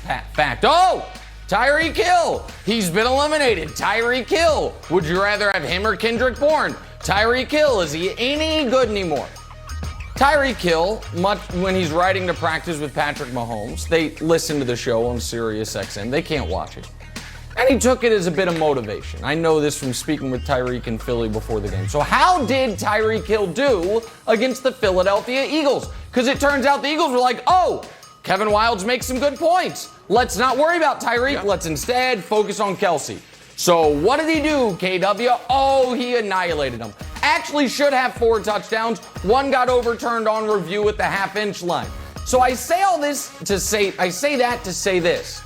fact. Oh, Tyreek Hill. He's been eliminated. Tyreek Hill. Would you rather have him or Kendrick Bourne? Tyreek Hill. Is he any good anymore? Tyreek Hill, when he's riding to practice with Patrick Mahomes, they listen to the show on Sirius XM. They can't watch it. And he took it as a bit of motivation. I know this from speaking with Tyreek in Philly before the game. So how did Tyreek Hill do against the Philadelphia Eagles? Because it turns out the Eagles were like, oh, Kevin Wildes makes some good points. Let's not worry about Tyreek. Yeah. Let's instead focus on Kelsey. So what did he do, KW? Oh, he annihilated him. Actually should have 4 touchdowns. One got overturned on review at the half-inch line. So I say that to say this.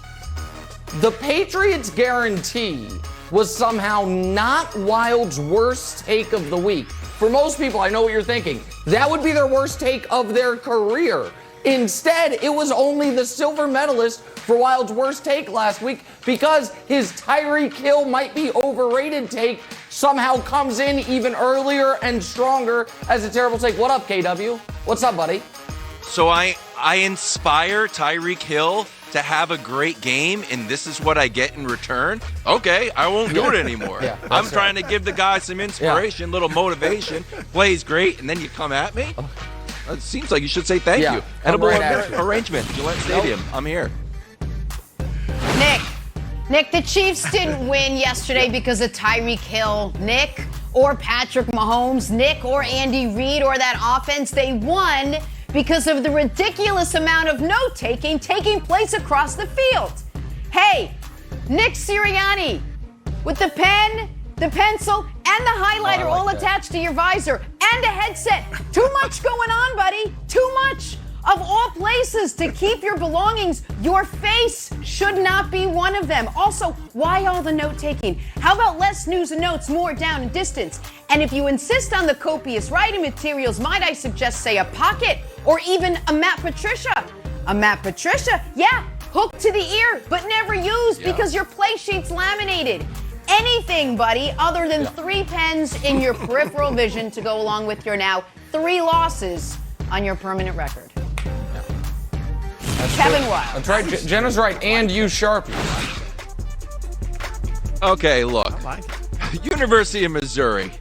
The Patriots guarantee was somehow not Wilde's worst take of the week. For most people, I know what you're thinking. That would be their worst take of their career. Instead, it was only the silver medalist for Wilde's worst take last week because his Tyreek Hill might be overrated take somehow comes in even earlier and stronger as a terrible take. What up, KW? What's up, buddy? So I inspire Tyreek Hill to have a great game, and this is what I get in return? Okay, I won't do it anymore. Yeah, I'm trying to give the guy some inspiration, little motivation. Plays great, and then you come at me? It seems like you should say thank you. Edible arrangement, Gillette Stadium. I'm here. Nick, the Chiefs didn't win yesterday because of Tyreek Hill, Nick, or Patrick Mahomes, Nick, or Andy Reid, or that offense. They won because of the ridiculous amount of note-taking taking place across the field. Hey, Nick Sirianni, with the pen, the pencil, and the highlighter all attached to your visor, and a headset. Too much going on, buddy. Too much. Of all places to keep your belongings, your face should not be one of them. Also, why all the note-taking? How about less news and notes, more down and distance? And if you insist on the copious writing materials, might I suggest, say, a pocket or even a Matt Patricia? A Matt Patricia, yeah, hooked to the ear, but never used because your play sheet's laminated. Anything, buddy, other than 3 pens in your peripheral vision to go along with your now 3 losses on your permanent record. Kevin Wilde. That's right. Jenna's right. And use Sharpie. Okay, look. University of Missouri.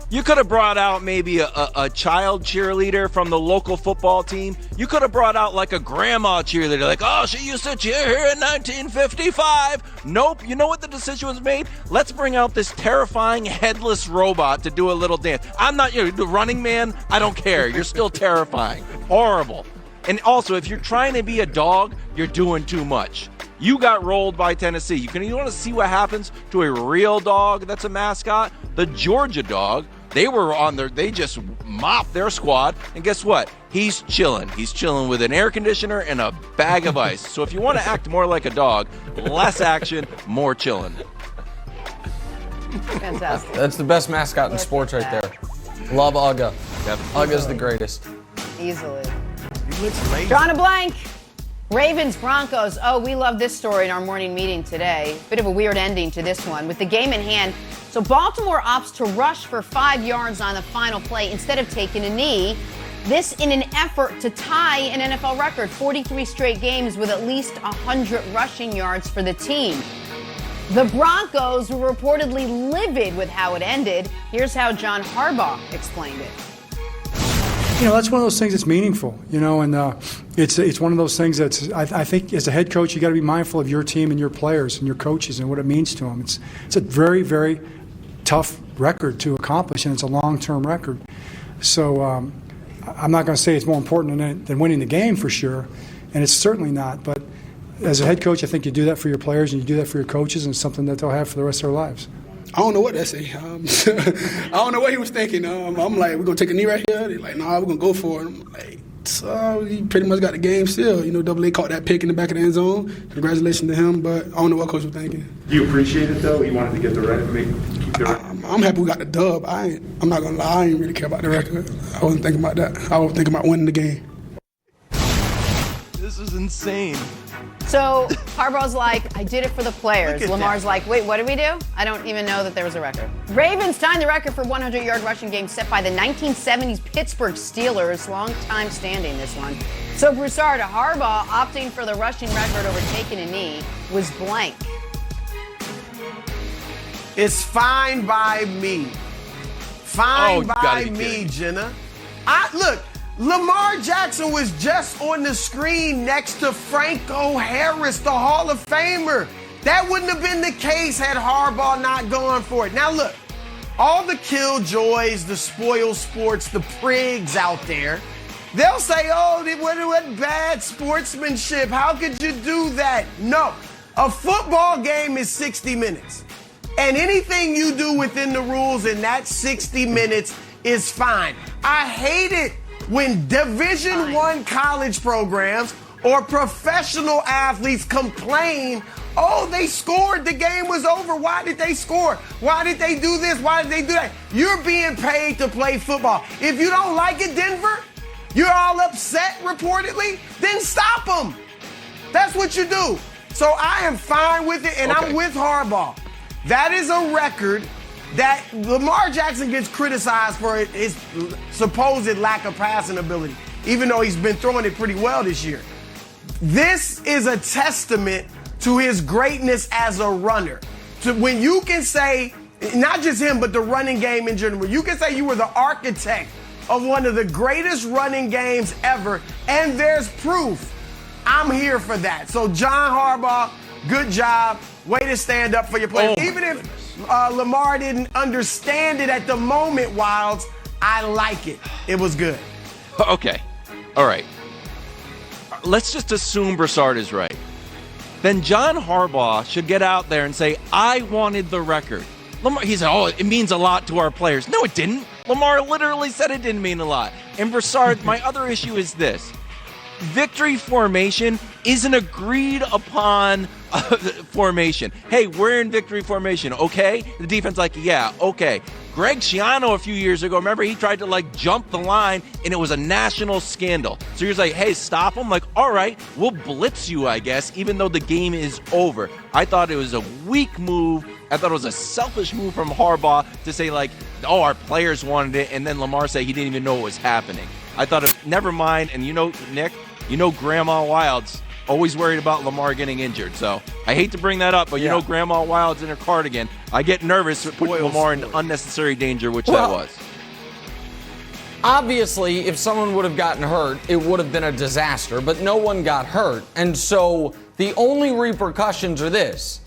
You could have brought out maybe a child cheerleader from the local football team. You could have brought out like a grandma cheerleader, like, oh, she used to cheer here in 1955. Nope. You know what the decision was made? Let's bring out this terrifying headless robot to do a little dance. I'm not the Running Man. I don't care. You're still terrifying. Horrible. And also, if you're trying to be a dog, you're doing too much. You got rolled by Tennessee. You want to see what happens to a real dog that's a mascot? The Georgia dog, they just mopped their squad. And guess what? He's chilling. He's chilling with an air conditioner and a bag of ice. So if you want to act more like a dog, less action, more chilling. Fantastic. That's the best mascot in sports right there. Love Uga. Uga's the greatest. Easily. Drawing a blank. Ravens, Broncos. Oh, we love this story in our morning meeting today. Bit of a weird ending to this one. With the game in hand, so Baltimore opts to rush for 5 yards on the final play instead of taking a knee. This in an effort to tie an NFL record, 43 straight games with at least 100 rushing yards for the team. The Broncos were reportedly livid with how it ended. Here's how John Harbaugh explained it. That's one of those things that's meaningful, and it's one of those things that's, I think as a head coach, you got to be mindful of your team and your players and your coaches and what it means to them. It's a very, very tough record to accomplish, and it's a long-term record. So I'm not going to say it's more important than winning the game for sure, and it's certainly not. But as a head coach, I think you do that for your players and you do that for your coaches, and it's something that they'll have for the rest of their lives. I don't know what that say. I don't know what he was thinking. I'm like, we're going to take a knee right here? They're like, nah, we're going to go for it. I'm like, so he pretty much got the game still. Double A caught that pick in the back of the end zone. Congratulations to him, but I don't know what coach was thinking. Do you appreciate it, though? You wanted to get the record, keep the record? I'm happy we got the dub. I'm not going to lie. I didn't really care about the record. I wasn't thinking about that. I was thinking about winning the game. This is insane. So Harbaugh's like, I did it for the players. Look at Lamar's that. like, wait, what did we do? I don't even know that there was a record. Ravens tied the record for 100-yard rushing game set by the 1970s Pittsburgh Steelers. Long time standing, this one. So Broussard, Harbaugh opting for the rushing record over taking a knee was blank. It's fine by me. Fine you gotta by be me, kidding. Jenna. Look, Lamar Jackson was just on the screen next to Franco Harris, the Hall of Famer. That wouldn't have been the case had Harbaugh not gone for it. Now look, all the killjoys, the spoil sports, the prigs out there, they'll say, oh, what bad sportsmanship. How could you do that? No, a football game is 60 minutes. And anything you do within the rules in that 60 minutes is fine. I hate it when Division I college programs or professional athletes complain, oh, they scored, the game was over. Why did they score? Why did they do this? Why did they do that? You're being paid to play football. If you don't like it, Denver, you're all upset reportedly, then stop them. That's what you do. So I am fine with it, and Okay. I'm with Harbaugh. That is a record that Lamar Jackson gets criticized for his supposed lack of passing ability, even though he's been throwing it pretty well this year. This is a testament to his greatness as a runner. So when you can say, not just him, but the running game in general, you can say you were the architect of one of the greatest running games ever, and there's proof. I'm here for that. So John Harbaugh, good job. Way to stand up for your players. Oh my Even if Lamar didn't understand it at the moment, Wilds, I like it. It was good. Okay. All right. Let's just assume Broussard is right. Then John Harbaugh should get out there and say, I wanted the record. Lamar, he said, oh, it means a lot to our players. No, it didn't. Lamar literally said it didn't mean a lot. And Broussard, my other issue is this. Victory formation is an agreed upon formation. Hey, we're in victory formation, okay? The defense like, yeah, okay. Greg Schiano a few years ago, remember, he tried to jump the line and it was a national scandal. So he was like, hey, stop him. Like, all right, we'll blitz you, I guess, even though the game is over. I thought it was a weak move. I thought it was a selfish move from Harbaugh to say oh, our players wanted it, and then Lamar said he didn't even know what was happening. I thought, never mind. And Nick, Grandma Wild's always worried about Lamar getting injured. So I hate to bring that up, but Grandma Wild's in her cardigan. I get nervous putting Lamar in unnecessary danger, which that was. Obviously, if someone would have gotten hurt, it would have been a disaster, but no one got hurt. And so the only repercussions are this.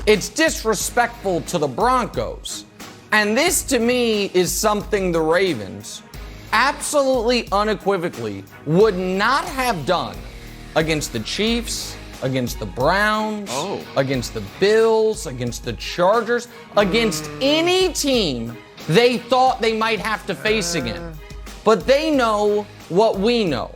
It's disrespectful to the Broncos. And this, to me, is something the Ravens absolutely unequivocally would not have done against the Chiefs, against the Browns, against the Bills, against the Chargers, against any team they thought they might have to face again. But they know what we know,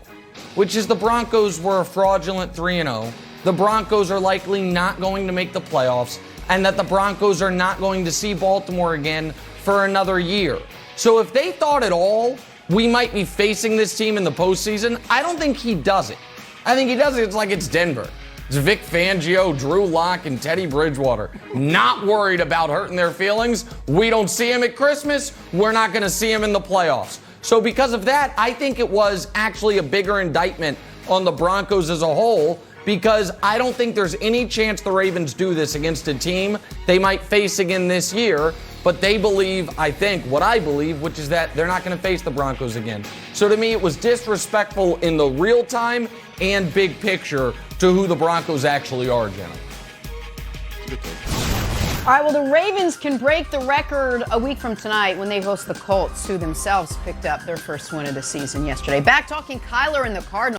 which is the Broncos were a fraudulent 3-0. The Broncos are likely not going to make the playoffs, and that the Broncos are not going to see Baltimore again for another year. So if they thought at all we might be facing this team in the postseason, I don't think he does it. I think he does it like it's Denver. It's Vic Fangio, Drew Lock, and Teddy Bridgewater. Not worried about hurting their feelings. We don't see him at Christmas. We're not going to see him in the playoffs. So because of that, I think it was actually a bigger indictment on the Broncos as a whole, because I don't think there's any chance the Ravens do this against a team they might face again this year. But they believe, I think, what I believe, which is that they're not going to face the Broncos again. So to me, it was disrespectful in the real time and big picture to who the Broncos actually are, Jenna. All right, well, the Ravens can break the record a week from tonight when they host the Colts, who themselves picked up their first win of the season yesterday. Back talking Kyler and the Cardinals.